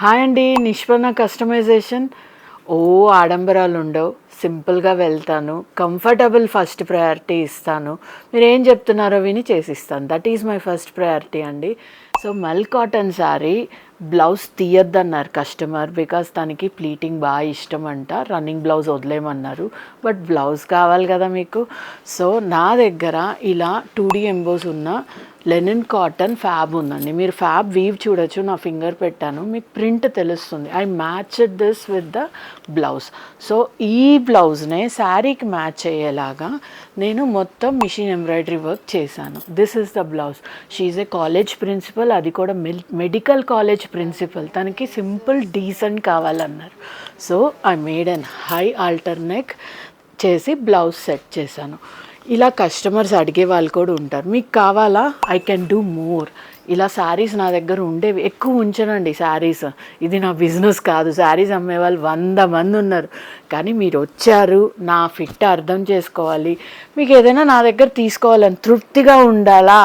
Hi అండి, Nishpanna customization. ఓ ఆడంబరాలు ఉండవు, సింపుల్గా వెళ్తాను, కంఫర్టబుల్ ఫస్ట్ ప్రయారిటీ ఇస్తాను. మీరు ఏం చెప్తున్నారో విని చేసిస్తాను. That is my first priority అండి. So mull cotton sari blouse తీయొద్దన్నారు కస్టమర్, బికాస్ తనకి ప్లీటింగ్ బాగా ఇష్టం అంట. రన్నింగ్ బ్లౌజ్ వదిలేయమన్నారు, బట్ బ్లౌజ్ కావాలి కదా మీకు. సో నా దగ్గర ఇలా 2D ఎంబోస్ ఉన్న లెనిన్ కాటన్ ఫ్యాబ్ ఉందండి. మీరు ఫ్యాబ్ వీవ్ చూడొచ్చు, నా ఫింగర్ పెట్టాను, మీకు ప్రింట్ తెలుస్తుంది. I matched this with the blouse. So ఈ బ్లౌజ్నే శారీకి మ్యాచ్ అయ్యేలాగా నేను మొత్తం మిషన్ ఎంబ్రాయిడరీ వర్క్ చేశాను. This is the blouse. She is a college principal, అది కూడా మెడికల్ కాలేజ్ ప్రిన్సిపల్. తనకి సింపుల్ డీసెంట్ కావాలన్నారు. So I made an high halter neck చేసి బ్లౌజ్ సెట్ చేశాను. ఇలా కస్టమర్స్ అడిగే వాళ్ళు కూడా ఉంటారు, మీకు కావాలా, ఐ కెన్ డూ మోర్. ఇలా శారీస్ నా దగ్గర ఉండేవి, ఎక్కువ ఉంచనండి శారీస్. ఇది నా బిజినెస్ కాదు. శారీస్ అమ్మేవాళ్ళు 100 మంది ఉన్నారు, కానీ మీరు వచ్చారు, నా ఫిట్ అర్థం చేసుకోవాలి, మీకు ఏదైనా నా దగ్గర తీసుకోవాలని తృప్తిగా ఉండాలా,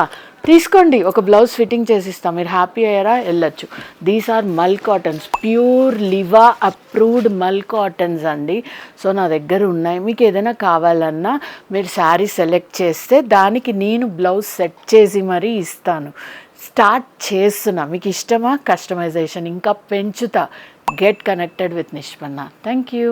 తీసుకోండి. ఒక బ్లౌజ్ ఫిట్టింగ్ చేసిస్తాం, మీరు హ్యాపీ అయ్యారా, వెళ్ళొచ్చు. దీస్ ఆర్ మల్ కాటన్స్, ప్యూర్ లివా అప్రూవ్డ్ మల్ కాటన్స్ అండి. సో నా దగ్గర ఉన్నాయి. మీకు ఏదైనా కావాలన్నా మీరు శారీ సెలెక్ట్ చేస్తే దానికి నేను బ్లౌజ్ సెట్ చేసి మరీ ఇస్తాను. స్టార్ట్ చేస్తున్నా. మీకు ఇష్టమా కస్టమైజేషన్? ఇంకా పెంచుతా. Get connected with Nishpanna. Thank you.